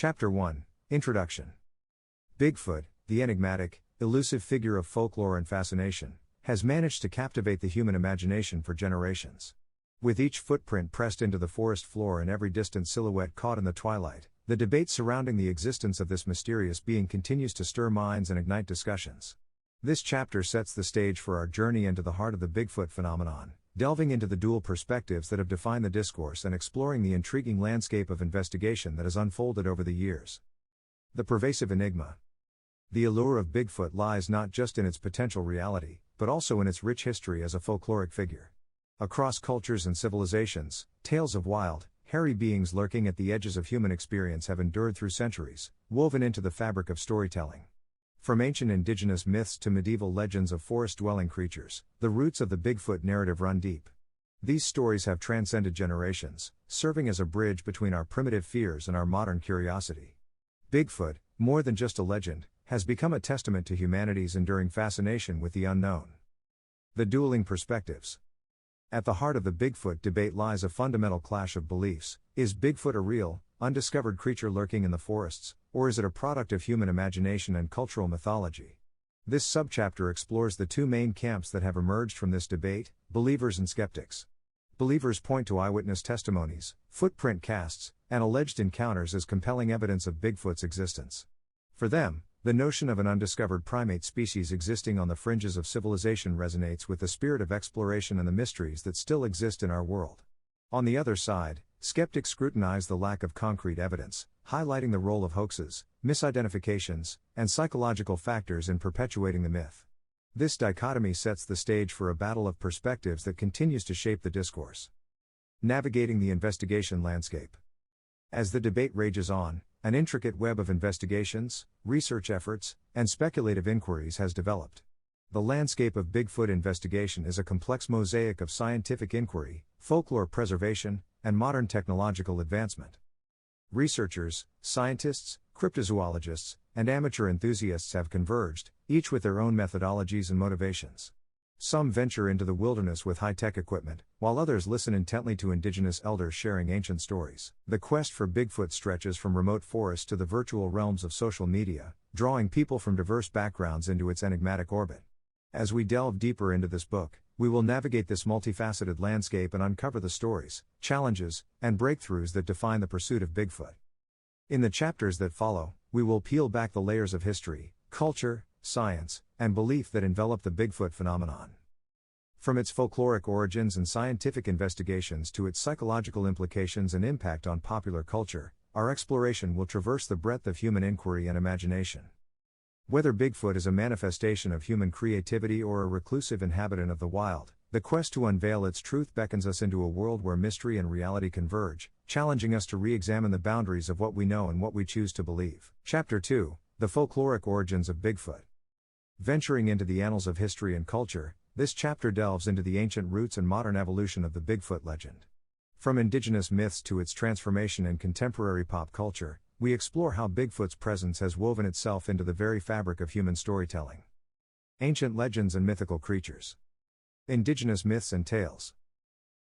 Chapter 1 Introduction. Bigfoot, the enigmatic, elusive figure of folklore and fascination, has managed to captivate the human imagination for generations. With each footprint pressed into the forest floor and every distant silhouette caught in the twilight, the debate surrounding the existence of this mysterious being continues to stir minds and ignite discussions. This chapter sets the stage for our journey into the heart of the Bigfoot phenomenon, delving into the dual perspectives that have defined the discourse and exploring the intriguing landscape of investigation that has unfolded over the years. The pervasive enigma. The allure of Bigfoot lies not just in its potential reality, but also in its rich history as a folkloric figure. Across cultures and civilizations, tales of wild, hairy beings lurking at the edges of human experience have endured through centuries, woven into the fabric of storytelling. From ancient indigenous myths to medieval legends of forest-dwelling creatures, the roots of the Bigfoot narrative run deep. These stories have transcended generations, serving as a bridge between our primitive fears and our modern curiosity. Bigfoot, more than just a legend, has become a testament to humanity's enduring fascination with the unknown. The dueling perspectives. At the heart of the Bigfoot debate lies a fundamental clash of beliefs. Is Bigfoot a real, undiscovered creature lurking in the forests, or is it a product of human imagination and cultural mythology? This subchapter explores the two main camps that have emerged from this debate: believers and skeptics. Believers point to eyewitness testimonies, footprint casts, and alleged encounters as compelling evidence of Bigfoot's existence. For them, the notion of an undiscovered primate species existing on the fringes of civilization resonates with the spirit of exploration and the mysteries that still exist in our world. On the other side, skeptics scrutinize the lack of concrete evidence, highlighting the role of hoaxes, misidentifications, and psychological factors in perpetuating the myth. This dichotomy sets the stage for a battle of perspectives that continues to shape the discourse. Navigating the investigation landscape. As the debate rages on, an intricate web of investigations, research efforts, and speculative inquiries has developed. The landscape of Bigfoot investigation is a complex mosaic of scientific inquiry, folklore preservation, and modern technological advancement. Researchers, scientists, cryptozoologists, and amateur enthusiasts have converged, each with their own methodologies and motivations. Some venture into the wilderness with high-tech equipment, while others listen intently to indigenous elders sharing ancient stories. The quest for Bigfoot stretches from remote forests to the virtual realms of social media, drawing people from diverse backgrounds into its enigmatic orbit. As we delve deeper into this book, we will navigate this multifaceted landscape and uncover the stories, challenges, and breakthroughs that define the pursuit of Bigfoot. In the chapters that follow, we will peel back the layers of history, culture, science, and belief that envelop the Bigfoot phenomenon. From its folkloric origins and scientific investigations to its psychological implications and impact on popular culture, our exploration will traverse the breadth of human inquiry and imagination. Whether Bigfoot is a manifestation of human creativity or a reclusive inhabitant of the wild, the quest to unveil its truth beckons us into a world where mystery and reality converge, challenging us to re-examine the boundaries of what we know and what we choose to believe. Chapter 2 The Folkloric Origins of Bigfoot. Venturing into the annals of history and culture, this chapter delves into the ancient roots and modern evolution of the Bigfoot legend. From indigenous myths to its transformation in contemporary pop culture, we explore how Bigfoot's presence has woven itself into the very fabric of human storytelling. Ancient legends and mythical creatures. Indigenous myths and tales.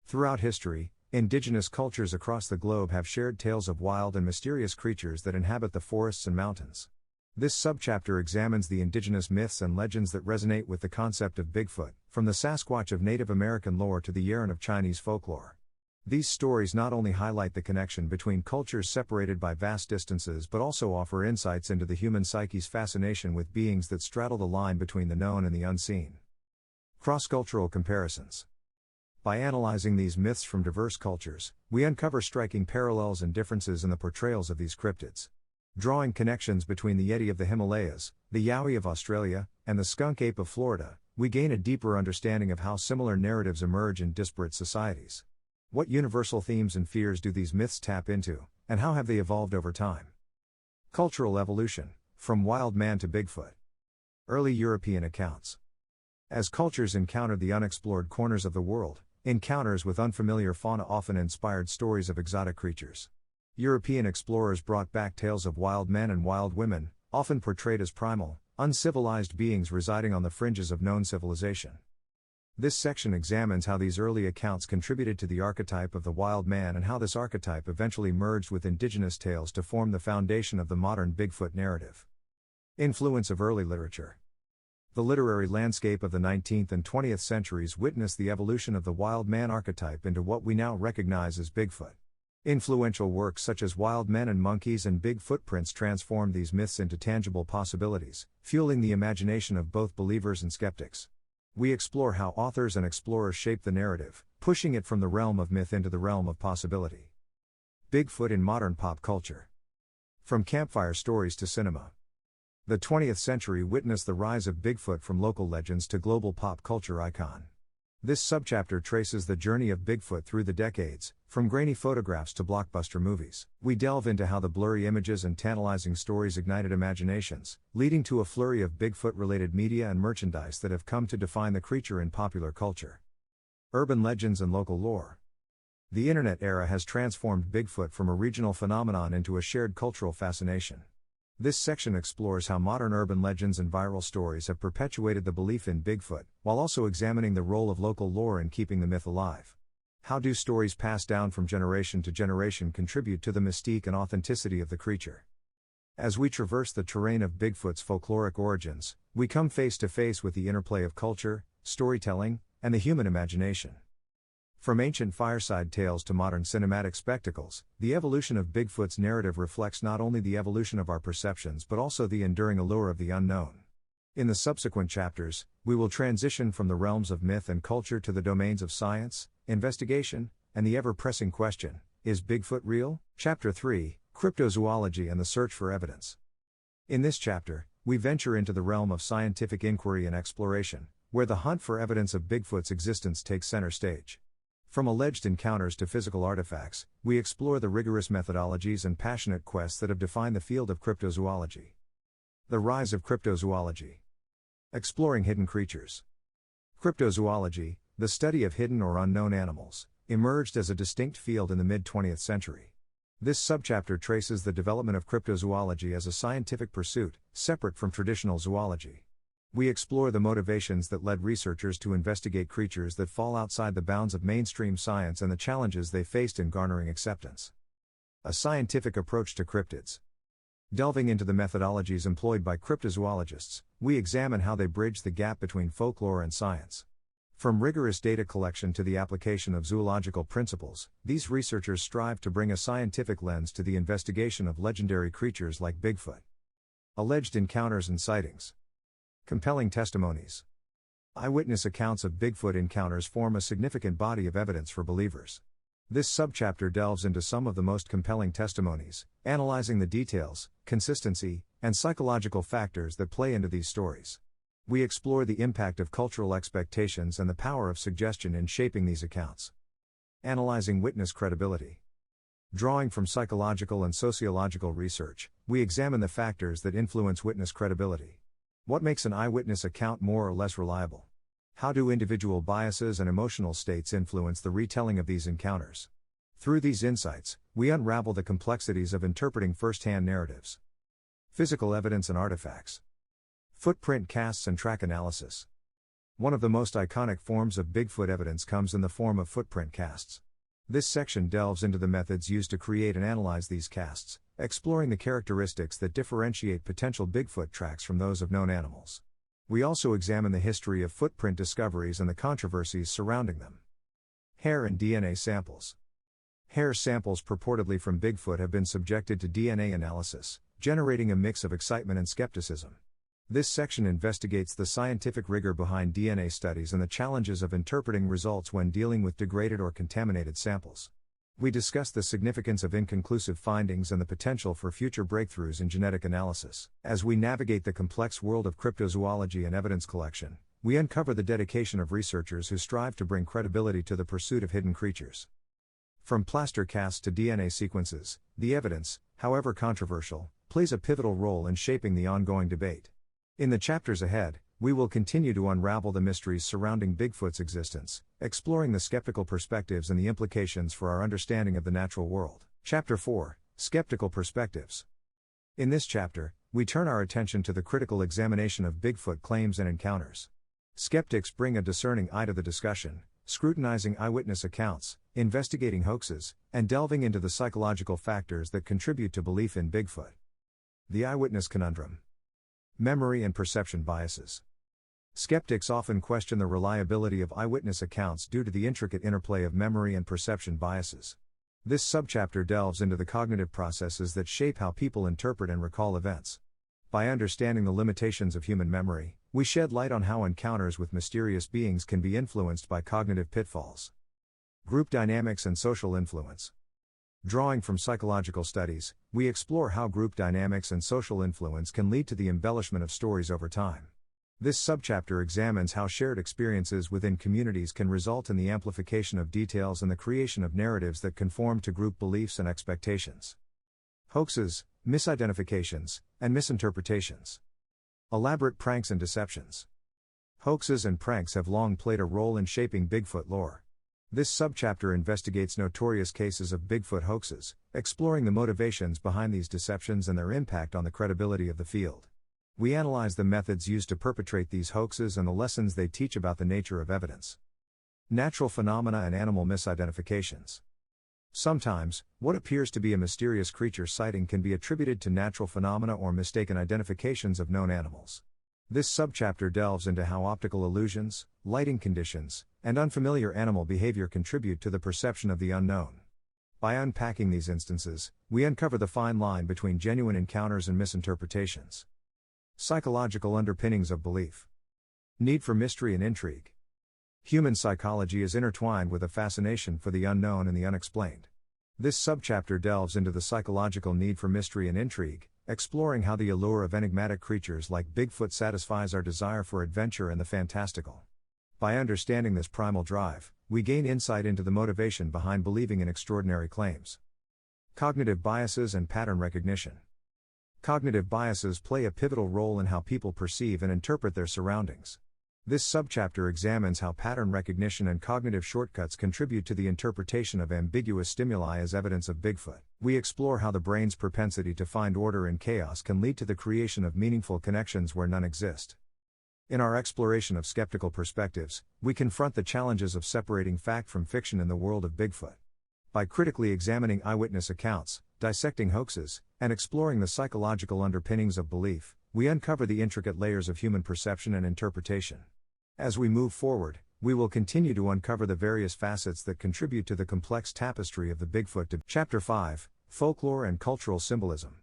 Throughout history, indigenous cultures across the globe have shared tales of wild and mysterious creatures that inhabit the forests and mountains. This subchapter examines the indigenous myths and legends that resonate with the concept of Bigfoot, from the Sasquatch of Native American lore to the Yeren of Chinese folklore. These stories not only highlight the connection between cultures separated by vast distances but also offer insights into the human psyche's fascination with beings that straddle the line between the known and the unseen. Cross-cultural comparisons. By analyzing these myths from diverse cultures, we uncover striking parallels and differences in the portrayals of these cryptids. Drawing connections between the Yeti of the Himalayas, the Yowie of Australia, and the skunk ape of Florida, we gain a deeper understanding of how similar narratives emerge in disparate societies. What universal themes and fears do these myths tap into, and how have they evolved over time? Cultural evolution, from wild man to Bigfoot. Early European accounts. As cultures encountered the unexplored corners of the world, encounters with unfamiliar fauna often inspired stories of exotic creatures. European explorers brought back tales of wild men and wild women, often portrayed as primal, uncivilized beings residing on the fringes of known civilization. This section examines how these early accounts contributed to the archetype of the wild man and how this archetype eventually merged with indigenous tales to form the foundation of the modern Bigfoot narrative. Influence of early literature. The literary landscape of the 19th and 20th centuries witnessed the evolution of the wild man archetype into what we now recognize as Bigfoot. Influential works such as Wild Men and Monkeys and Big Footprints transformed these myths into tangible possibilities, fueling the imagination of both believers and skeptics. We explore how authors and explorers shaped the narrative, pushing it from the realm of myth into the realm of possibility. Bigfoot in modern pop culture. From campfire stories to cinema. The 20th century witnessed the rise of Bigfoot from local legends to global pop culture icon. This subchapter traces the journey of Bigfoot through the decades, from grainy photographs to blockbuster movies. We delve into how the blurry images and tantalizing stories ignited imaginations, leading to a flurry of Bigfoot-related media and merchandise that have come to define the creature in popular culture. Urban legends and local lore. The internet era has transformed Bigfoot from a regional phenomenon into a shared cultural fascination. This section explores how modern urban legends and viral stories have perpetuated the belief in Bigfoot, while also examining the role of local lore in keeping the myth alive. How do stories passed down from generation to generation contribute to the mystique and authenticity of the creature? As we traverse the terrain of Bigfoot's folkloric origins, we come face to face with the interplay of culture, storytelling, and the human imagination. From ancient fireside tales to modern cinematic spectacles, the evolution of Bigfoot's narrative reflects not only the evolution of our perceptions but also the enduring allure of the unknown. In the subsequent chapters, we will transition from the realms of myth and culture to the domains of science, investigation, and the ever-pressing question, is Bigfoot real? Chapter 3, Cryptozoology and the Search for Evidence. In this chapter, we venture into the realm of scientific inquiry and exploration, where the hunt for evidence of Bigfoot's existence takes center stage. From alleged encounters to physical artifacts, we explore the rigorous methodologies and passionate quests that have defined the field of cryptozoology. The rise of cryptozoology. Exploring hidden creatures. Cryptozoology, the study of hidden or unknown animals, emerged as a distinct field in the mid-20th century. This subchapter traces the development of cryptozoology as a scientific pursuit, separate from traditional zoology. We explore the motivations that led researchers to investigate creatures that fall outside the bounds of mainstream science and the challenges they faced in garnering acceptance. A scientific approach to cryptids. Delving into the methodologies employed by cryptozoologists, we examine how they bridge the gap between folklore and science. From rigorous data collection to the application of zoological principles, these researchers strive to bring a scientific lens to the investigation of legendary creatures like Bigfoot. Alleged encounters and sightings. Compelling testimonies. Eyewitness accounts of Bigfoot encounters form a significant body of evidence for believers. This subchapter delves into some of the most compelling testimonies, analyzing the details, consistency, and psychological factors that play into these stories. We explore the impact of cultural expectations and the power of suggestion in shaping these accounts. Analyzing witness credibility. Drawing from psychological and sociological research, we examine the factors that influence witness credibility. What makes an eyewitness account more or less reliable? How do individual biases and emotional states influence the retelling of these encounters? Through these insights, we unravel the complexities of interpreting first-hand narratives. Physical evidence and artifacts. Footprint casts and track analysis. One of the most iconic forms of Bigfoot evidence comes in the form of footprint casts. This section delves into the methods used to create and analyze these casts, exploring the characteristics that differentiate potential Bigfoot tracks from those of known animals. We also examine the history of footprint discoveries and the controversies surrounding them. Hair and DNA samples. Hair samples purportedly from Bigfoot have been subjected to DNA analysis, generating a mix of excitement and skepticism. This section investigates the scientific rigor behind DNA studies and the challenges of interpreting results when dealing with degraded or contaminated samples. We discuss the significance of inconclusive findings and the potential for future breakthroughs in genetic analysis. As we navigate the complex world of cryptozoology and evidence collection, we uncover the dedication of researchers who strive to bring credibility to the pursuit of hidden creatures. From plaster casts to DNA sequences, the evidence, however controversial, plays a pivotal role in shaping the ongoing debate. In the chapters ahead, we will continue to unravel the mysteries surrounding Bigfoot's existence, exploring the skeptical perspectives and the implications for our understanding of the natural world. Chapter 4, Skeptical Perspectives. In this chapter, we turn our attention to the critical examination of Bigfoot claims and encounters. Skeptics bring a discerning eye to the discussion, scrutinizing eyewitness accounts, investigating hoaxes, and delving into the psychological factors that contribute to belief in Bigfoot. The eyewitness conundrum. Memory and perception biases. Skeptics often question the reliability of eyewitness accounts due to the intricate interplay of memory and perception biases. This subchapter delves into the cognitive processes that shape how people interpret and recall events. By understanding the limitations of human memory, we shed light on how encounters with mysterious beings can be influenced by cognitive pitfalls. Group dynamics and social influence. Drawing from psychological studies, we explore how group dynamics and social influence can lead to the embellishment of stories over time. This subchapter examines how shared experiences within communities can result in the amplification of details and the creation of narratives that conform to group beliefs and expectations. Hoaxes, misidentifications, and misinterpretations. Elaborate pranks and deceptions. Hoaxes and pranks have long played a role in shaping Bigfoot lore. This subchapter investigates notorious cases of Bigfoot hoaxes, exploring the motivations behind these deceptions and their impact on the credibility of the field. We analyze the methods used to perpetrate these hoaxes and the lessons they teach about the nature of evidence. Natural phenomena and animal misidentifications. Sometimes, what appears to be a mysterious creature sighting can be attributed to natural phenomena or mistaken identifications of known animals. This subchapter delves into how optical illusions, lighting conditions, and unfamiliar animal behavior contribute to the perception of the unknown. By unpacking these instances, we uncover the fine line between genuine encounters and misinterpretations. Psychological underpinnings of belief. Need for mystery and intrigue. Human psychology is intertwined with a fascination for the unknown and the unexplained. This subchapter delves into the psychological need for mystery and intrigue, exploring how the allure of enigmatic creatures like Bigfoot satisfies our desire for adventure and the fantastical. By understanding this primal drive, we gain insight into the motivation behind believing in extraordinary claims. Cognitive biases and pattern recognition. Cognitive biases play a pivotal role in how people perceive and interpret their surroundings. This subchapter examines how pattern recognition and cognitive shortcuts contribute to the interpretation of ambiguous stimuli as evidence of Bigfoot. We explore how the brain's propensity to find order in chaos can lead to the creation of meaningful connections where none exist. In our exploration of skeptical perspectives, we confront the challenges of separating fact from fiction in the world of Bigfoot. By critically examining eyewitness accounts, dissecting hoaxes, and exploring the psychological underpinnings of belief, we uncover the intricate layers of human perception and interpretation. As we move forward, we will continue to uncover the various facets that contribute to the complex tapestry of the Bigfoot. Chapter 5, Folklore and Cultural Symbolism.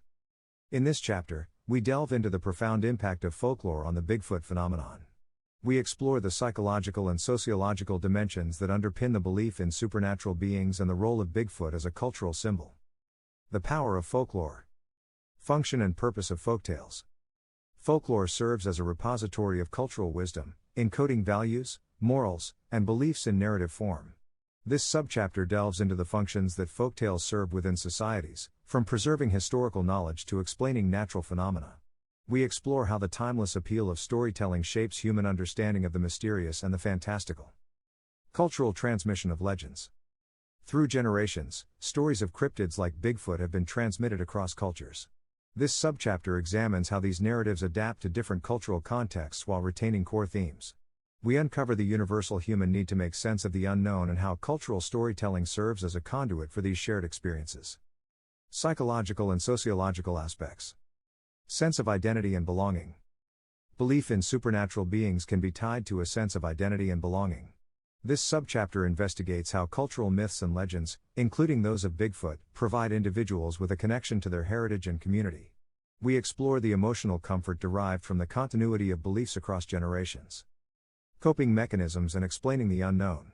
In this chapter, we delve into the profound impact of folklore on the Bigfoot phenomenon. We explore the psychological and sociological dimensions that underpin the belief in supernatural beings and the role of Bigfoot as a cultural symbol. The power of folklore. Function and purpose of folktales. Folklore serves as a repository of cultural wisdom, encoding values, morals, and beliefs in narrative form. This subchapter delves into the functions that folktales serve within societies, from preserving historical knowledge to explaining natural phenomena. We explore how the timeless appeal of storytelling shapes human understanding of the mysterious and the fantastical. Cultural transmission of legends. Through generations, stories of cryptids like Bigfoot have been transmitted across cultures. This subchapter examines how these narratives adapt to different cultural contexts while retaining core themes. We uncover the universal human need to make sense of the unknown and how cultural storytelling serves as a conduit for these shared experiences. Psychological and sociological aspects. Sense of identity and belonging. Belief in supernatural beings can be tied to a sense of identity and belonging. This subchapter investigates how cultural myths and legends, including those of Bigfoot, provide individuals with a connection to their heritage and community. We explore the emotional comfort derived from the continuity of beliefs across generations. Coping mechanisms and explaining the unknown.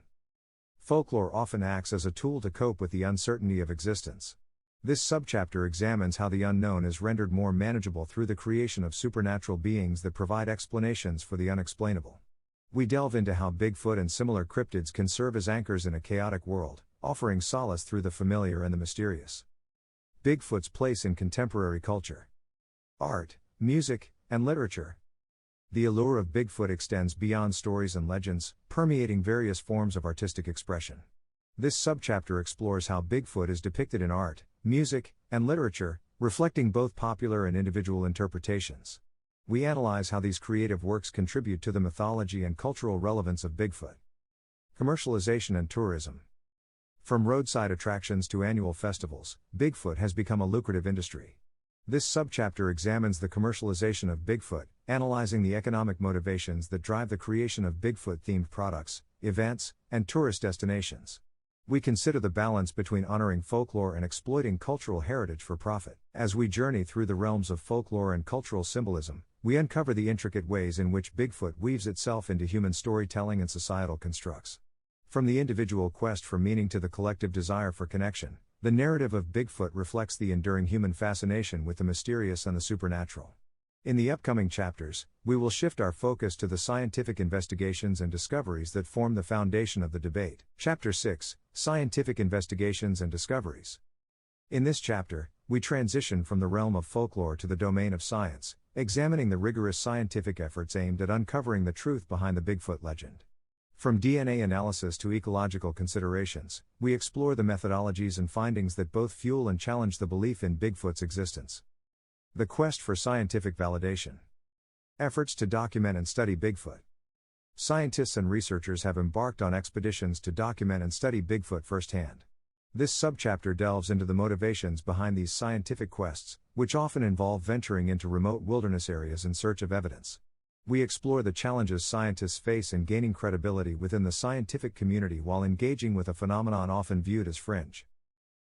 Folklore often acts as a tool to cope with the uncertainty of existence. This subchapter examines how the unknown is rendered more manageable through the creation of supernatural beings that provide explanations for the unexplainable. We delve into how Bigfoot and similar cryptids can serve as anchors in a chaotic world, offering solace through the familiar and the mysterious. Bigfoot's place in contemporary culture. Art, music, and literature. The allure of Bigfoot extends beyond stories and legends, permeating various forms of artistic expression. This subchapter explores how Bigfoot is depicted in art, music, and literature, reflecting both popular and individual interpretations. We analyze how these creative works contribute to the mythology and cultural relevance of Bigfoot. Commercialization and tourism. From roadside attractions to annual festivals, Bigfoot has become a lucrative industry. This subchapter examines the commercialization of Bigfoot, analyzing the economic motivations that drive the creation of Bigfoot-themed products, events, and tourist destinations. We consider the balance between honoring folklore and exploiting cultural heritage for profit. As we journey through the realms of folklore and cultural symbolism, we uncover the intricate ways in which Bigfoot weaves itself into human storytelling and societal constructs. From the individual quest for meaning to the collective desire for connection, the narrative of Bigfoot reflects the enduring human fascination with the mysterious and the supernatural. In the upcoming chapters, we will shift our focus to the scientific investigations and discoveries that form the foundation of the debate. Chapter 6: Scientific Investigations and Discoveries. In this chapter, we transition from the realm of folklore to the domain of science, examining the rigorous scientific efforts aimed at uncovering the truth behind the Bigfoot legend. From DNA analysis to ecological considerations, we explore the methodologies and findings that both fuel and challenge the belief in Bigfoot's existence. The quest for scientific validation. Efforts to document and study Bigfoot. Scientists and researchers have embarked on expeditions to document and study Bigfoot firsthand. This subchapter delves into the motivations behind these scientific quests, which often involve venturing into remote wilderness areas in search of evidence. We explore the challenges scientists face in gaining credibility within the scientific community while engaging with a phenomenon often viewed as fringe.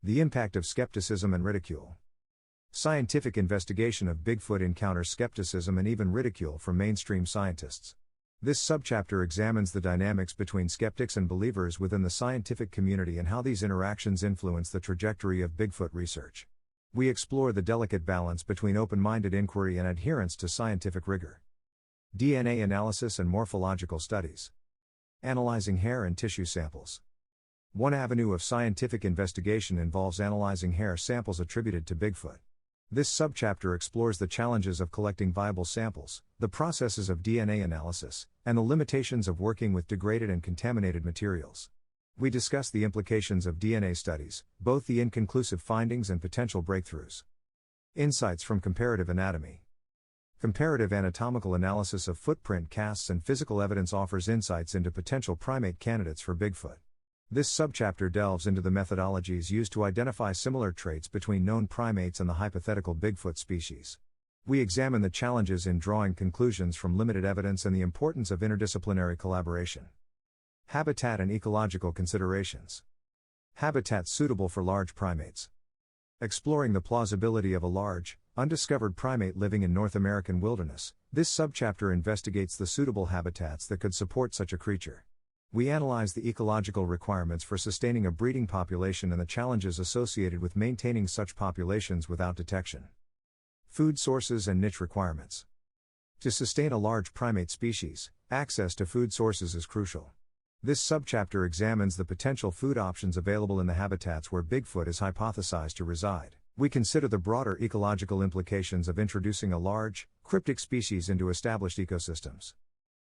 The impact of skepticism and ridicule. Scientific investigation of Bigfoot encounters skepticism and even ridicule from mainstream scientists. This subchapter examines the dynamics between skeptics and believers within the scientific community and how these interactions influence the trajectory of Bigfoot research. We explore the delicate balance between open-minded inquiry and adherence to scientific rigor. DNA analysis and morphological studies. Analyzing hair and tissue samples. One avenue of scientific investigation involves analyzing hair samples attributed to Bigfoot. This subchapter explores the challenges of collecting viable samples, the processes of DNA analysis, and the limitations of working with degraded and contaminated materials. We discuss the implications of DNA studies, both the inconclusive findings and potential breakthroughs. Insights from comparative anatomy. Comparative anatomical analysis of footprint casts and physical evidence offers insights into potential primate candidates for Bigfoot. This subchapter delves into the methodologies used to identify similar traits between known primates and the hypothetical Bigfoot species. We examine the challenges in drawing conclusions from limited evidence and the importance of interdisciplinary collaboration. Habitat and ecological considerations. Habitat suitable for large primates. Exploring the plausibility of a large, undiscovered primate living in North American wilderness, this subchapter investigates the suitable habitats that could support such a creature. We analyze the ecological requirements for sustaining a breeding population and the challenges associated with maintaining such populations without detection. Food sources and niche requirements. To sustain a large primate species, access to food sources is crucial. This subchapter examines the potential food options available in the habitats where Bigfoot is hypothesized to reside. We consider the broader ecological implications of introducing a large, cryptic species into established ecosystems.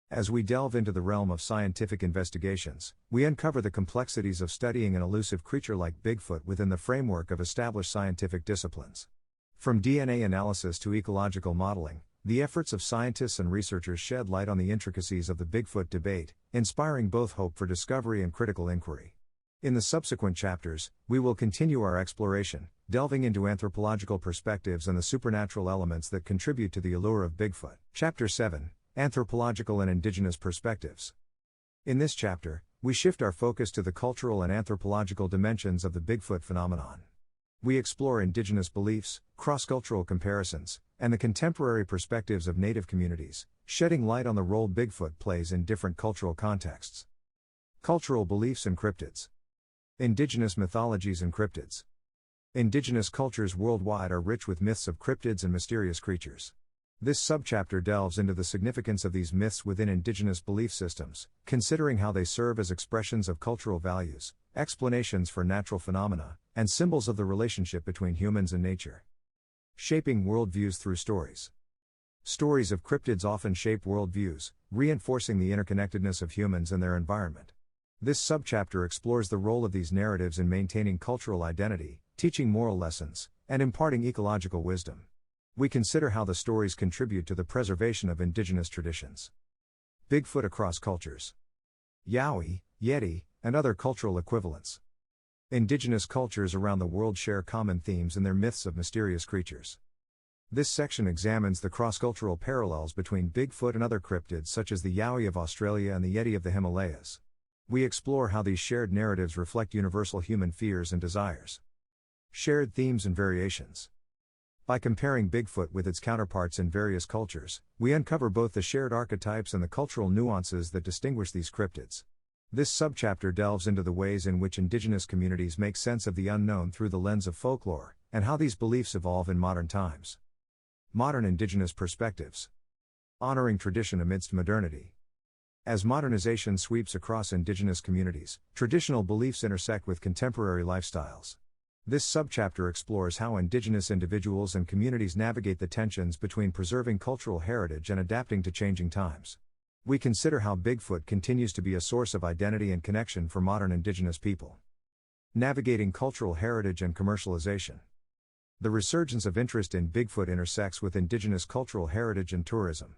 As we delve into the realm of scientific investigations, we uncover the complexities of studying an elusive creature like Bigfoot within the framework of established scientific disciplines. From DNA analysis to ecological modeling, the efforts of scientists and researchers shed light on the intricacies of the Bigfoot debate, inspiring both hope for discovery and critical inquiry. In the subsequent chapters, we will continue our exploration, delving into anthropological perspectives and the supernatural elements that contribute to the allure of Bigfoot. Chapter 7: Anthropological and Indigenous Perspectives. In this chapter, we shift our focus to the cultural and anthropological dimensions of the Bigfoot phenomenon. We explore indigenous beliefs, cross-cultural comparisons, and the contemporary perspectives of native communities, shedding light on the role Bigfoot plays in different cultural contexts. Cultural beliefs and cryptids. Indigenous mythologies and cryptids. Indigenous cultures worldwide are rich with myths of cryptids and mysterious creatures. This subchapter delves into the significance of these myths within indigenous belief systems, considering how they serve as expressions of cultural values, explanations for natural phenomena, and symbols of the relationship between humans and nature. Shaping worldviews through stories. Stories of cryptids often shape worldviews, reinforcing the interconnectedness of humans and their environment. This subchapter explores the role of these narratives in maintaining cultural identity, teaching moral lessons, and imparting ecological wisdom. We consider how the stories contribute to the preservation of indigenous traditions. Bigfoot across cultures. Yowie, Yeti, and other cultural equivalents. Indigenous cultures around the world share common themes in their myths of mysterious creatures. This section examines the cross-cultural parallels between Bigfoot and other cryptids such as the Yowie of Australia and the Yeti of the Himalayas. We explore how these shared narratives reflect universal human fears and desires. Shared themes and variations. By comparing Bigfoot with its counterparts in various cultures, we uncover both the shared archetypes and the cultural nuances that distinguish these cryptids. This subchapter delves into the ways in which indigenous communities make sense of the unknown through the lens of folklore, and how these beliefs evolve in modern times. Modern indigenous perspectives. Honoring tradition amidst modernity. As modernization sweeps across indigenous communities, traditional beliefs intersect with contemporary lifestyles. This subchapter explores how indigenous individuals and communities navigate the tensions between preserving cultural heritage and adapting to changing times. We consider how Bigfoot continues to be a source of identity and connection for modern indigenous people. Navigating cultural heritage and commercialization. The resurgence of interest in Bigfoot intersects with indigenous cultural heritage and tourism.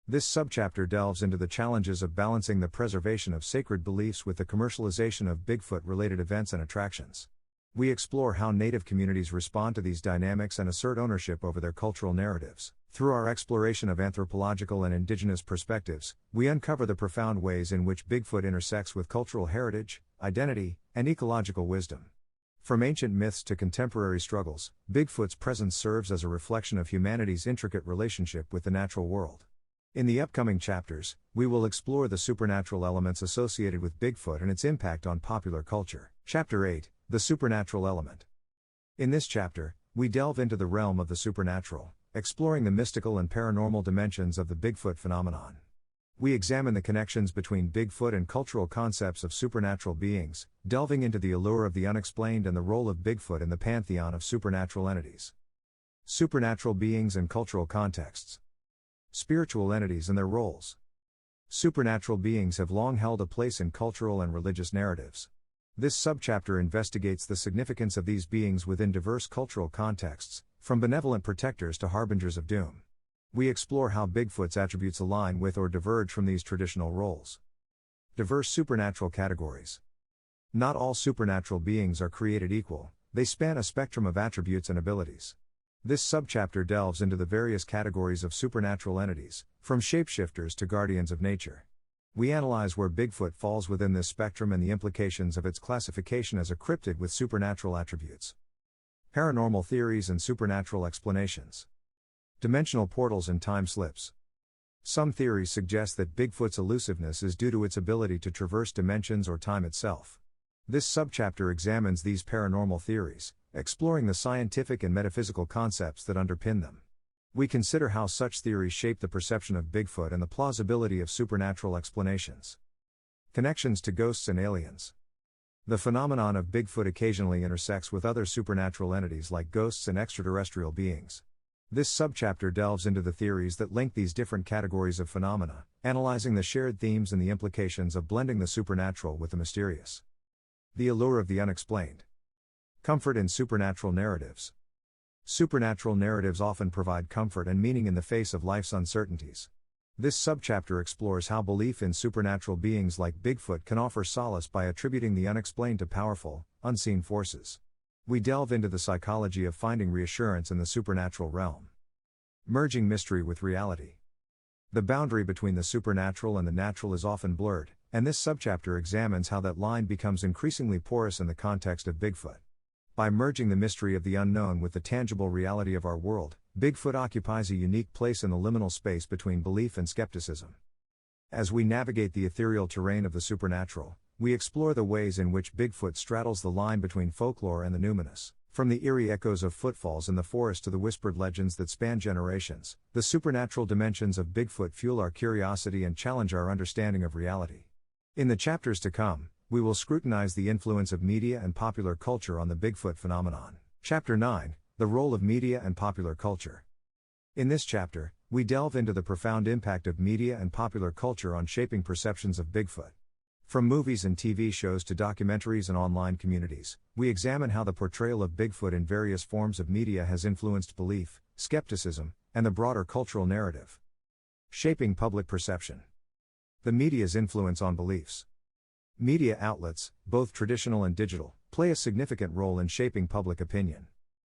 This subchapter delves into the challenges of balancing the preservation of sacred beliefs with the commercialization of Bigfoot-related events and attractions. We explore how Native communities respond to these dynamics and assert ownership over their cultural narratives. Through our exploration of anthropological and indigenous perspectives, we uncover the profound ways in which Bigfoot intersects with cultural heritage, identity, and ecological wisdom. From ancient myths to contemporary struggles, Bigfoot's presence serves as a reflection of humanity's intricate relationship with the natural world. In the upcoming chapters, we will explore the supernatural elements associated with Bigfoot and its impact on popular culture. Chapter 8. The Supernatural Element. In this chapter, we delve into the realm of the supernatural, exploring the mystical and paranormal dimensions of the Bigfoot phenomenon. We examine the connections between Bigfoot and cultural concepts of supernatural beings, delving into the allure of the unexplained and the role of Bigfoot in the pantheon of supernatural entities. Supernatural beings and cultural contexts. Spiritual entities and their roles. Supernatural beings have long held a place in cultural and religious narratives. This subchapter investigates the significance of these beings within diverse cultural contexts, from benevolent protectors to harbingers of doom. We explore how Bigfoot's attributes align with or diverge from these traditional roles. Diverse supernatural categories. Not all supernatural beings are created equal, they span a spectrum of attributes and abilities. This subchapter delves into the various categories of supernatural entities, from shapeshifters to guardians of nature. We analyze where Bigfoot falls within this spectrum and the implications of its classification as a cryptid with supernatural attributes. Paranormal theories and supernatural explanations. Dimensional portals and time slips. Some theories suggest that Bigfoot's elusiveness is due to its ability to traverse dimensions or time itself. This subchapter examines these paranormal theories, exploring the scientific and metaphysical concepts that underpin them. We consider how such theories shape the perception of Bigfoot and the plausibility of supernatural explanations. Connections to ghosts and aliens. The phenomenon of Bigfoot occasionally intersects with other supernatural entities like ghosts and extraterrestrial beings. This subchapter delves into the theories that link these different categories of phenomena, analyzing the shared themes and the implications of blending the supernatural with the mysterious. The allure of the unexplained. Comfort in supernatural narratives. Supernatural narratives often provide comfort and meaning in the face of life's uncertainties. This subchapter explores how belief in supernatural beings like Bigfoot can offer solace by attributing the unexplained to powerful, unseen forces. We delve into the psychology of finding reassurance in the supernatural realm. Merging mystery with reality. The boundary between the supernatural and the natural is often blurred, and this subchapter examines how that line becomes increasingly porous in the context of Bigfoot. By merging the mystery of the unknown with the tangible reality of our world, Bigfoot occupies a unique place in the liminal space between belief and skepticism. As we navigate the ethereal terrain of the supernatural, we explore the ways in which Bigfoot straddles the line between folklore and the numinous. From the eerie echoes of footfalls in the forest to the whispered legends that span generations, the supernatural dimensions of Bigfoot fuel our curiosity and challenge our understanding of reality. In the chapters to come, we will scrutinize the influence of media and popular culture on the Bigfoot phenomenon. Chapter 9. The Role of Media and Popular Culture. In this chapter, we delve into the profound impact of media and popular culture on shaping perceptions of Bigfoot. From movies and TV shows to documentaries and online communities, we examine how the portrayal of Bigfoot in various forms of media has influenced belief, skepticism, and the broader cultural narrative. Shaping public perception. The media's influence on beliefs. Media outlets, both traditional and digital, play a significant role in shaping public opinion.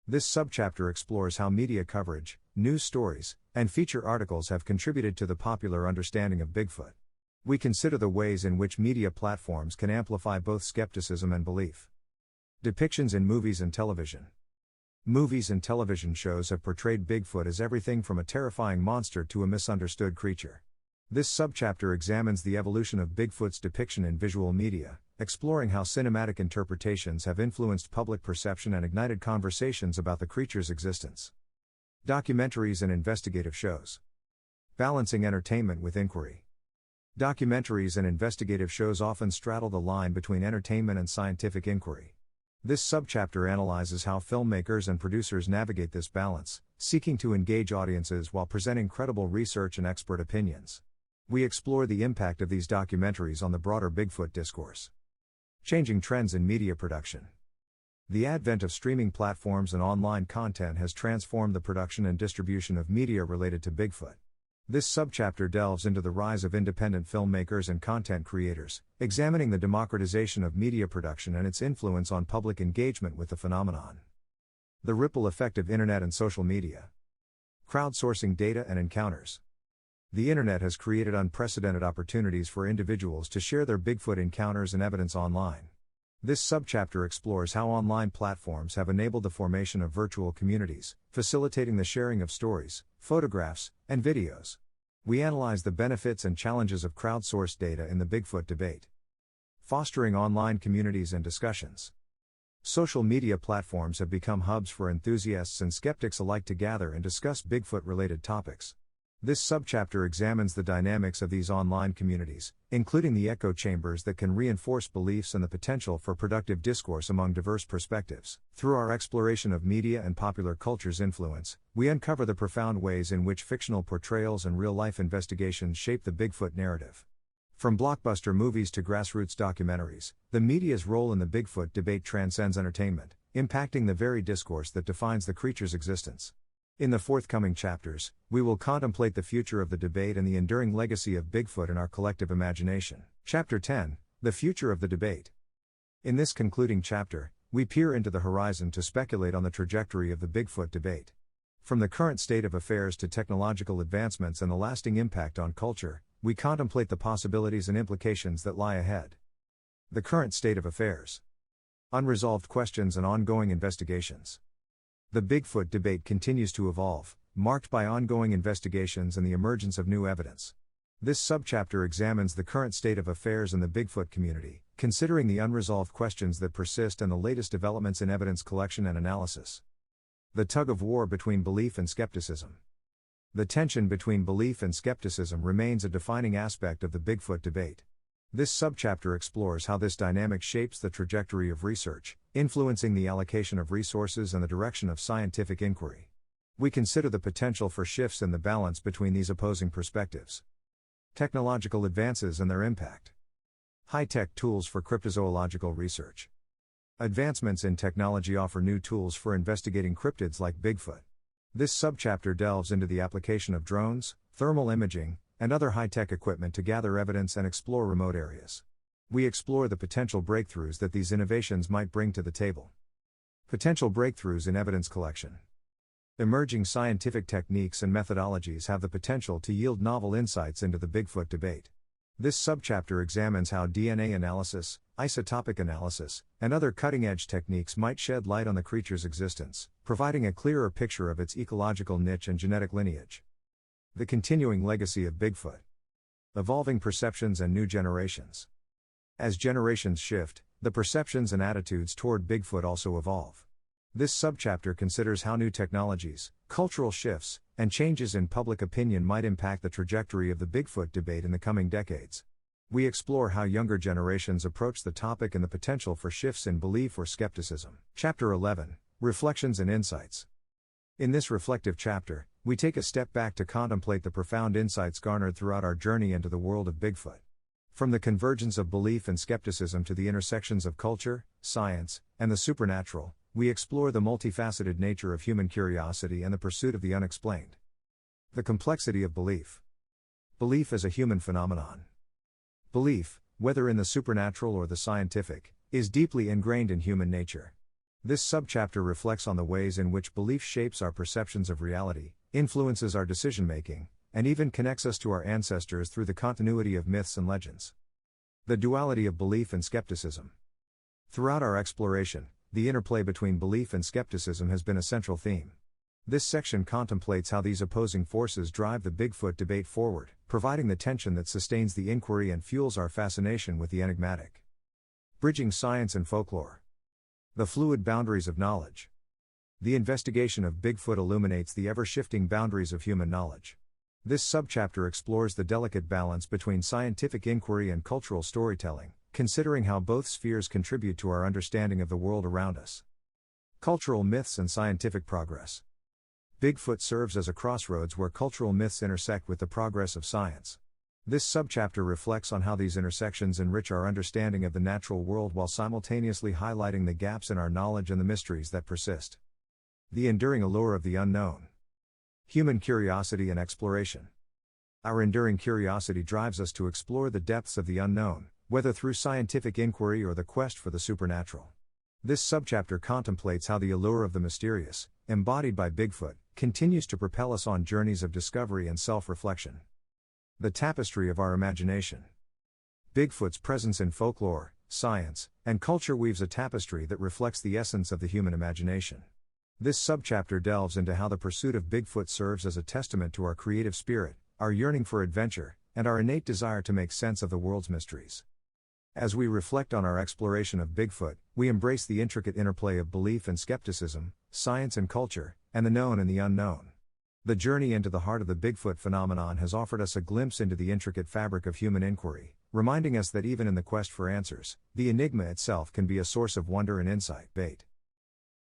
This subchapter explores how media coverage, news stories, and feature articles have contributed to the popular understanding of Bigfoot. We consider the ways in which media platforms can amplify both skepticism and belief. Depictions in movies and television. Movies and television shows have portrayed Bigfoot as everything from a terrifying monster to a misunderstood creature. This subchapter examines the evolution of Bigfoot's depiction in visual media, exploring how cinematic interpretations have influenced public perception and ignited conversations about the creature's existence. Documentaries and investigative shows. Balancing entertainment with inquiry. Documentaries and investigative shows often straddle the line between entertainment and scientific inquiry. This subchapter analyzes how filmmakers and producers navigate this balance, seeking to engage audiences while presenting credible research and expert opinions. We explore the impact of these documentaries on the broader Bigfoot discourse. Changing trends in media production. The advent of streaming platforms and online content has transformed the production and distribution of media related to Bigfoot. This subchapter delves into the rise of independent filmmakers and content creators, examining the democratization of media production and its influence on public engagement with the phenomenon. The ripple effect of internet and social media. Crowdsourcing data and encounters. The internet has created unprecedented opportunities for individuals to share their Bigfoot encounters and evidence online. This subchapter explores how online platforms have enabled the formation of virtual communities, facilitating the sharing of stories, photographs, and videos. We analyze the benefits and challenges of crowdsourced data in the Bigfoot debate. Fostering online communities and discussions. Social media platforms have become hubs for enthusiasts and skeptics alike to gather and discuss Bigfoot-related topics. This subchapter examines the dynamics of these online communities, including the echo chambers that can reinforce beliefs and the potential for productive discourse among diverse perspectives. Through our exploration of media and popular culture's influence, we uncover the profound ways in which fictional portrayals and real-life investigations shape the Bigfoot narrative. From blockbuster movies to grassroots documentaries, the media's role in the Bigfoot debate transcends entertainment, impacting the very discourse that defines the creature's existence. In the forthcoming chapters, we will contemplate the future of the debate and the enduring legacy of Bigfoot in our collective imagination. Chapter 10: The Future of the Debate. In this concluding chapter, we peer into the horizon to speculate on the trajectory of the Bigfoot debate. From the current state of affairs to technological advancements and the lasting impact on culture, we contemplate the possibilities and implications that lie ahead. The current state of affairs. Unresolved questions and ongoing investigations. The Bigfoot debate continues to evolve, marked by ongoing investigations and the emergence of new evidence. This subchapter examines the current state of affairs in the Bigfoot community, considering the unresolved questions that persist and the latest developments in evidence collection and analysis. The tug-of-war between belief and skepticism. The tension between belief and skepticism remains a defining aspect of the Bigfoot debate. This subchapter explores how this dynamic shapes the trajectory of research, influencing the allocation of resources and the direction of scientific inquiry. We consider the potential for shifts in the balance between these opposing perspectives. Technological advances and their impact. High-tech tools for cryptozoological research. Advancements in technology offer new tools for investigating cryptids like Bigfoot. This subchapter delves into the application of drones, thermal imaging, and other high-tech equipment to gather evidence and explore remote areas. We explore the potential breakthroughs that these innovations might bring to the table. Potential breakthroughs in evidence collection. Emerging scientific techniques and methodologies have the potential to yield novel insights into the Bigfoot debate. This subchapter examines how DNA analysis, isotopic analysis, and other cutting-edge techniques might shed light on the creature's existence, providing a clearer picture of its ecological niche and genetic lineage. The continuing legacy of Bigfoot. Evolving perceptions and new generations. As generations shift, the perceptions and attitudes toward Bigfoot also evolve. This subchapter considers how new technologies, cultural shifts, and changes in public opinion might impact the trajectory of the Bigfoot debate in the coming decades. We explore how younger generations approach the topic and the potential for shifts in belief or skepticism. Chapter 11: Reflections and Insights. In this reflective chapter, we take a step back to contemplate the profound insights garnered throughout our journey into the world of Bigfoot. From the convergence of belief and skepticism to the intersections of culture, science, and the supernatural, we explore the multifaceted nature of human curiosity and the pursuit of the unexplained. The complexity of belief. Belief as a human phenomenon. Belief, whether in the supernatural or the scientific, is deeply ingrained in human nature. This subchapter reflects on the ways in which belief shapes our perceptions of reality, influences our decision-making, and even connects us to our ancestors through the continuity of myths and legends. The duality of belief and skepticism. Throughout our exploration, the interplay between belief and skepticism has been a central theme. This section contemplates how these opposing forces drive the Bigfoot debate forward, providing the tension that sustains the inquiry and fuels our fascination with the enigmatic. Bridging science and folklore. The fluid boundaries of knowledge. The investigation of Bigfoot illuminates the ever-shifting boundaries of human knowledge. This subchapter explores the delicate balance between scientific inquiry and cultural storytelling, considering how both spheres contribute to our understanding of the world around us. Cultural myths and scientific progress. Bigfoot serves as a crossroads where cultural myths intersect with the progress of science. This subchapter reflects on how these intersections enrich our understanding of the natural world while simultaneously highlighting the gaps in our knowledge and the mysteries that persist. The enduring allure of the unknown. Human curiosity and exploration. Our enduring curiosity drives us to explore the depths of the unknown, whether through scientific inquiry or the quest for the supernatural. This subchapter contemplates how the allure of the mysterious, embodied by Bigfoot, continues to propel us on journeys of discovery and self-reflection. The tapestry of our imagination. Bigfoot's presence in folklore, science, and culture weaves a tapestry that reflects the essence of the human imagination. This subchapter delves into how the pursuit of Bigfoot serves as a testament to our creative spirit, our yearning for adventure, and our innate desire to make sense of the world's mysteries. As we reflect on our exploration of Bigfoot, we embrace the intricate interplay of belief and skepticism, science and culture, and the known and the unknown. The journey into the heart of the Bigfoot phenomenon has offered us a glimpse into the intricate fabric of human inquiry, reminding us that even in the quest for answers, the enigma itself can be a source of wonder and insight. Bait.